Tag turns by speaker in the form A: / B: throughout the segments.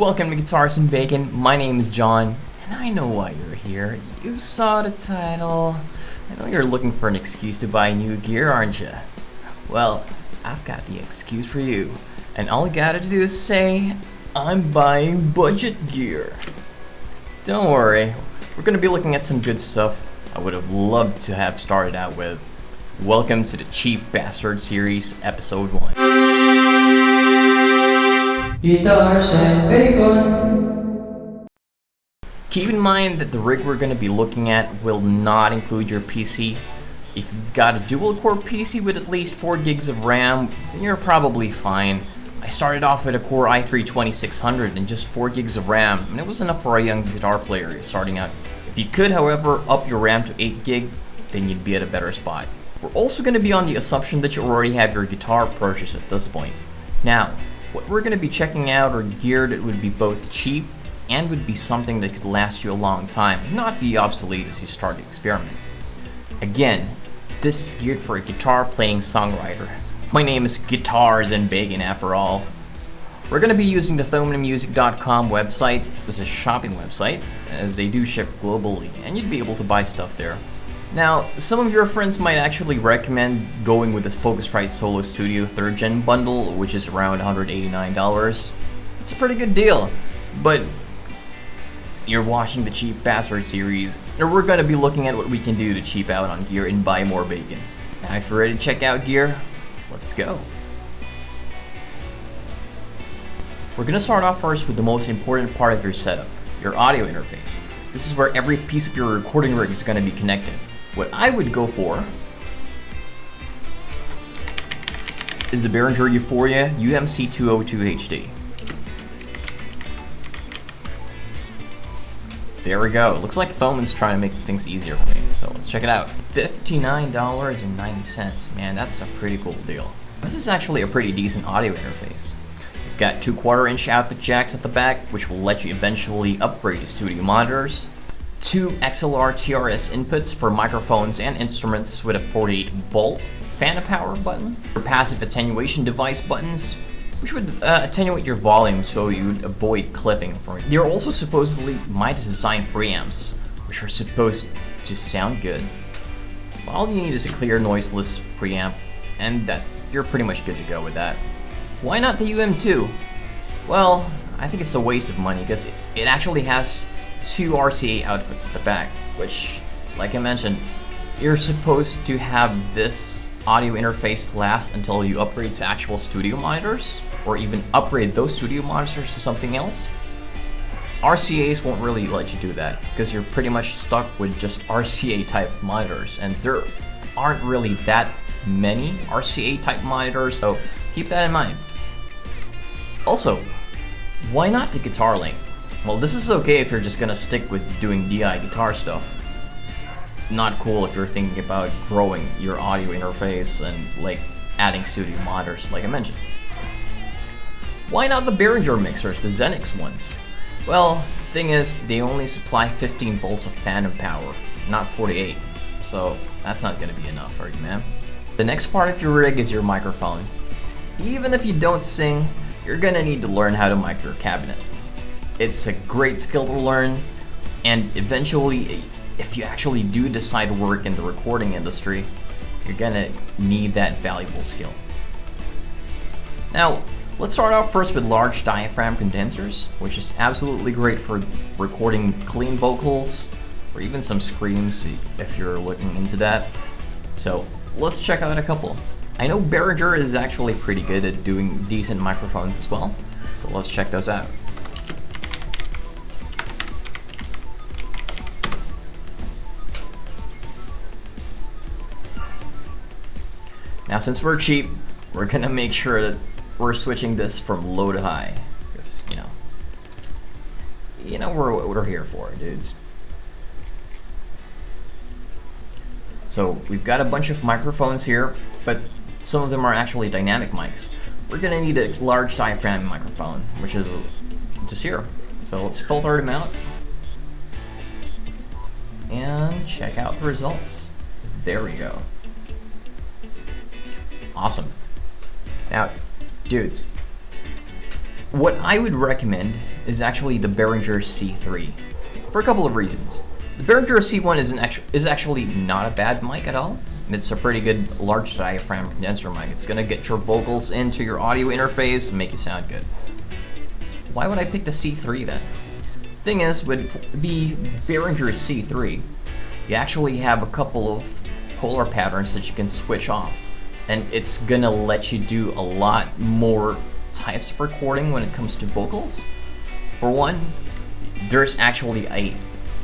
A: Welcome to Guitars and Bacon. My name is John, and I know why you're here. You saw the title. I know you're looking for an excuse to buy new gear, aren't you? Well, I've got the excuse for you, and all you gotta do is say, I'm buying budget gear. Don't worry, we're gonna be looking at some good stuff I would have loved to have started out with. Welcome to the Cheap Bastard Series, Episode 1.
B: Guitars and Bacon.
A: Keep in mind that the rig we're going to be looking at will not include your PC. If you've got a dual-core PC with at least 4 gigs of RAM, then you're probably fine. I started off with a Core i3-2600 and just 4 gigs of RAM, and it was enough for a young guitar player starting out. If you could, however, up your RAM to 8 gig, then you'd be at a better spot. We're also going to be on the assumption that you already have your guitar purchased at this point. Now, what we're going to be checking out are gear that would be both cheap and would be something that could last you a long time and not be obsolete as you start to experiment. Again, this is geared for a guitar playing songwriter. My name is Guitars and Bacon after all. We're going to be using the thomanmusic.com website as a shopping website, as they do ship globally, and you'd be able to buy stuff there. Now, some of your friends might actually recommend going with this Focusrite Solo Studio 3rd Gen bundle, which is around $189. It's a pretty good deal, but you're watching the Cheap Bastard series, and we're going to be looking at what we can do to cheap out on gear and buy more bacon. Now, if you're ready to check out gear, let's go. We're going to start off first with the most important part of your setup, your audio interface. This is where every piece of your recording rig is going to be connected. What I would go for is the Behringer Euphoria UMC202HD. There we go. Looks like Thoman's trying to make things easier for me, so let's check it out. $59.90. Man, that's a pretty cool deal. This is actually a pretty decent audio interface. You've got 2 1/4-inch output jacks at the back, which will let you eventually upgrade to studio monitors. 2 XLR TRS inputs for microphones and instruments with a 48-volt fan power button. For passive attenuation device buttons, which would attenuate your volume so you'd avoid clipping from it. They're also supposedly Midas design preamps, which are supposed to sound good. All you need is a clear noiseless preamp, and that you're pretty much good to go with that. Why not the UM2? Well, I think it's a waste of money because it actually has 2 RCA outputs at the back, which, like I mentioned, you're supposed to have this audio interface last until you upgrade to actual studio monitors, or even upgrade those studio monitors to something else. RCAs won't really let you do that, because you're pretty much stuck with just RCA type monitors, and there aren't really that many RCA type monitors, so keep that in mind. Also, why not the Guitar Link? Well, this is okay if you're just gonna stick with doing DI guitar stuff. Not cool if you're thinking about growing your audio interface and like adding studio monitors, like I mentioned. Why not the Behringer mixers, the Xenix ones? Well, the thing is, they only supply 15 volts of phantom power, not 48, so that's not gonna be enough for you, man. The next part of your rig is your microphone. Even if you don't sing, you're gonna need to learn how to mic your cabinet. It's a great skill to learn, and eventually, if you actually do decide to work in the recording industry, you're gonna need that valuable skill. Now, let's start off first with large diaphragm condensers, which is absolutely great for recording clean vocals, or even some screams if you're looking into that. So, let's check out a couple. I know Behringer is actually pretty good at doing decent microphones as well, so let's check those out. Now, since we're cheap, we're gonna make sure that we're switching this from low to high, because you know what we're here for, dudes. So we've got a bunch of microphones here, but some of them are actually dynamic mics. We're gonna need a large diaphragm microphone, which is just here. So let's filter them out and check out the results. There we go. Awesome. Now, dudes, what I would recommend is actually the Behringer C3 for a couple of reasons. The Behringer C1 is actually not a bad mic at all. It's a pretty good large diaphragm condenser mic. It's gonna get your vocals into your audio interface and make you sound good. Why would I pick the C3 then? Thing is, with the Behringer C3, you actually have a couple of polar patterns that you can switch off, and it's gonna let you do a lot more types of recording when it comes to vocals. For one, there's actually a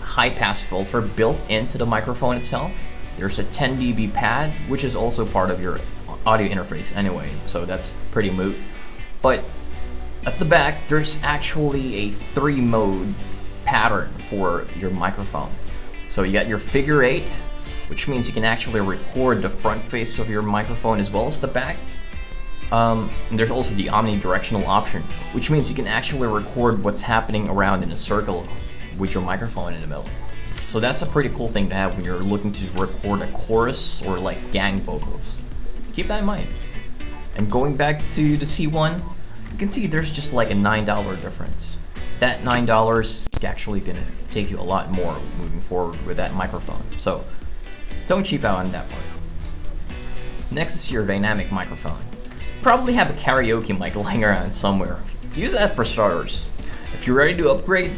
A: high pass filter built into the microphone itself. There's a 10 dB pad, which is also part of your audio interface anyway, so that's pretty moot. But at the back, there's actually a 3-mode pattern for your microphone. So you got your figure 8, which means you can actually record the front face of your microphone as well as the back. And there's also the omnidirectional option, which means you can actually record what's happening around in a circle with your microphone in the middle. So that's a pretty cool thing to have when you're looking to record a chorus or like gang vocals. Keep that in mind. And going back to the C1, you can see there's just like a $9 difference. That $9 is actually gonna take you a lot more moving forward with that microphone. So don't cheap out on that part. Next is your dynamic microphone. Probably have a karaoke mic lying around somewhere. Use that for starters. If you're ready to upgrade,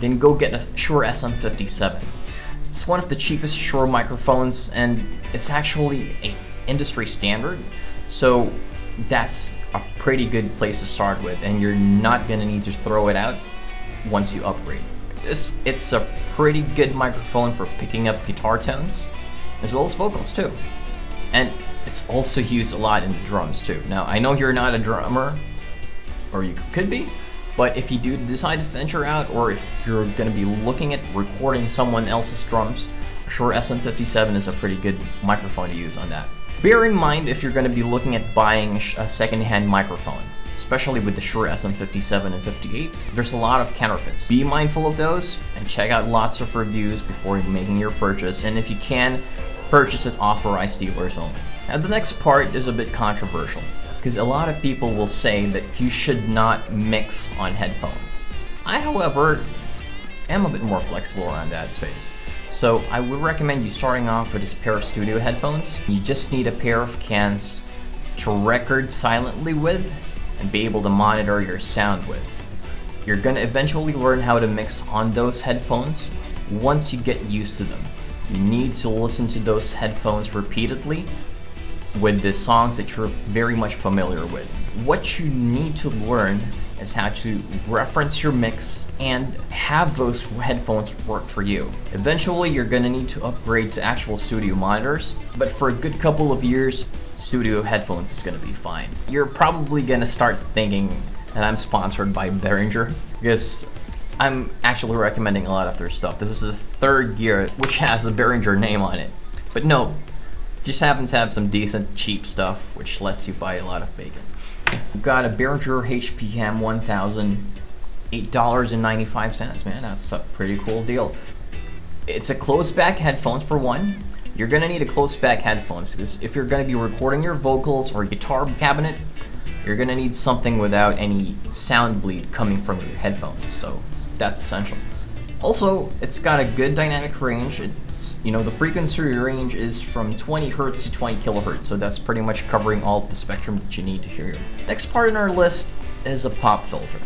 A: then go get a Shure SM57. It's one of the cheapest Shure microphones, and it's actually an industry standard, so that's a pretty good place to start with, and you're not gonna need to throw it out once you upgrade. It's a pretty good microphone for picking up guitar tones, as well as vocals too. And it's also used a lot in the drums too. Now, I know you're not a drummer, or you could be, but if you do decide to venture out, or if you're going to be looking at recording someone else's drums, Shure SM57 is a pretty good microphone to use on that. Bear in mind if you're going to be looking at buying a second-hand microphone, especially with the Shure SM57 and 58s, there's a lot of counterfeits. Be mindful of those and check out lots of reviews before making your purchase, and if you can, purchase at authorized dealers only. Now the next part is a bit controversial, because a lot of people will say that you should not mix on headphones. I, however, am a bit more flexible around that space. So I would recommend you starting off with this pair of studio headphones. You just need a pair of cans to record silently with and be able to monitor your sound with. You're gonna eventually learn how to mix on those headphones once you get used to them. You need to listen to those headphones repeatedly with the songs that you're very much familiar with. What you need to learn is how to reference your mix and have those headphones work for you. Eventually, you're gonna need to upgrade to actual studio monitors, but for a good couple of years, studio headphones is gonna be fine. You're probably gonna start thinking that I'm sponsored by Behringer, because I'm actually recommending a lot of their stuff. This is the third year which has the Behringer name on it. But no, just happen to have some decent cheap stuff which lets you buy a lot of bacon. We've got a Behringer HPM 1000, $8.95, man, that's a pretty cool deal. It's a closed back headphones for one. You're gonna need a closed back headphones because if you're gonna be recording your vocals or guitar cabinet, you're gonna need something without any sound bleed coming from your headphones, so that's essential. Also, it's got a good dynamic range. It's, the frequency range is from 20 Hz to 20 kHz, so that's pretty much covering all the spectrum that you need to hear. Next part in our list is a pop filter.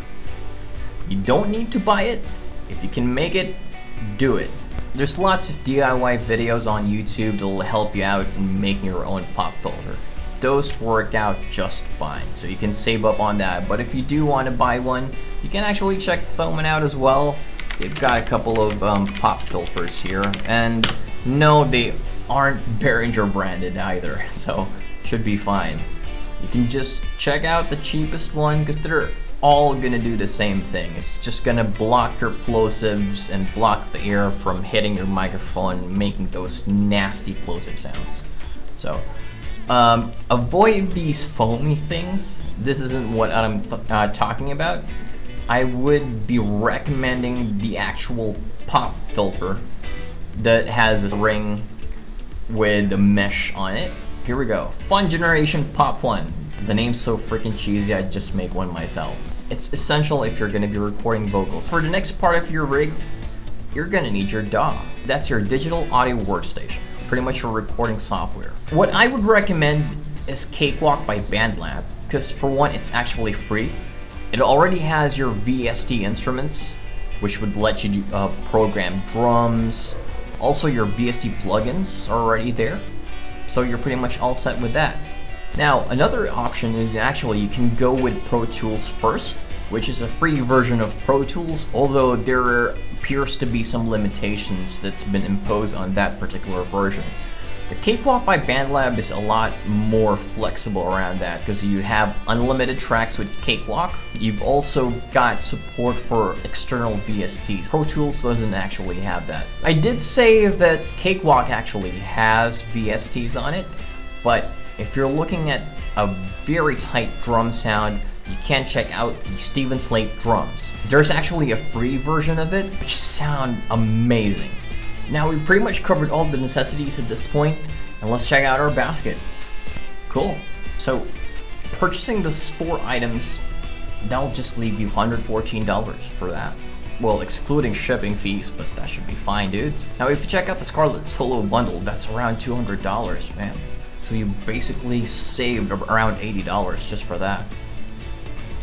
A: You don't need to buy it. If you can make it, do it. There's lots of DIY videos on YouTube that'll help you out in making your own pop filter. Those work out just fine, so you can save up on that. But if you do want to buy one, you can actually check Thomann out as well. They've got a couple of pop filters here, and no, they aren't Behringer branded either, so should be fine. You can just check out the cheapest one because they're all gonna do the same thing. It's just gonna block your plosives and block the air from hitting your microphone, making those nasty plosive sounds. So avoid these foamy things. This isn't what I'm talking about. I would be recommending the actual pop filter that has a ring with a mesh on it. Here we go. Fun Generation Pop 1. The name's so freaking cheesy, I'd just make one myself. It's essential if you're gonna be recording vocals. For the next part of your rig, you're gonna need your DAW. That's your digital audio workstation, pretty much your recording software. What I would recommend is Cakewalk by BandLab, because for one, it's actually free. It already has your VST instruments, which would let you program drums. Also, your VST plugins are already there, so you're pretty much all set with that. Now, another option is actually you can go with Pro Tools first, which is a free version of Pro Tools, although there appears to be some limitations that's been imposed on that particular version. The Cakewalk by BandLab is a lot more flexible around that because you have unlimited tracks with Cakewalk. You've also got support for external VSTs. Pro Tools doesn't actually have that. I did say that Cakewalk actually has VSTs on it, but if you're looking at a very tight drum sound, you can check out the Steven Slate drums. There's actually a free version of it, which sound amazing. Now we've pretty much covered all the necessities at this point, and let's check out our basket. Cool. So purchasing these 4 items, that'll just leave you $114 for that. Well, excluding shipping fees, but that should be fine, dudes. Now if you check out the Scarlet Solo bundle, that's around $200, man. So you basically saved around $80 just for that.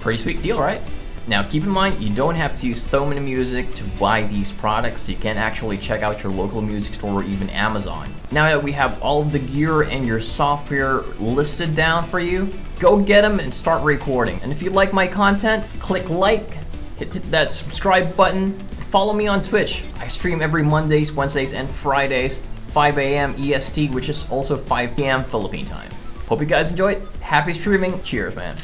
A: Pretty sweet deal, right? Now keep in mind, you don't have to use Thomann Music to buy these products. You can actually check out your local music store or even Amazon. Now that we have all of the gear and your software listed down for you, go get them and start recording. And if you like my content, click like, hit that subscribe button, follow me on Twitch. I stream every Mondays, Wednesdays, and Fridays, 5 a.m. EST, which is also 5 p.m. Philippine time. Hope you guys enjoy it. Happy streaming. Cheers, man.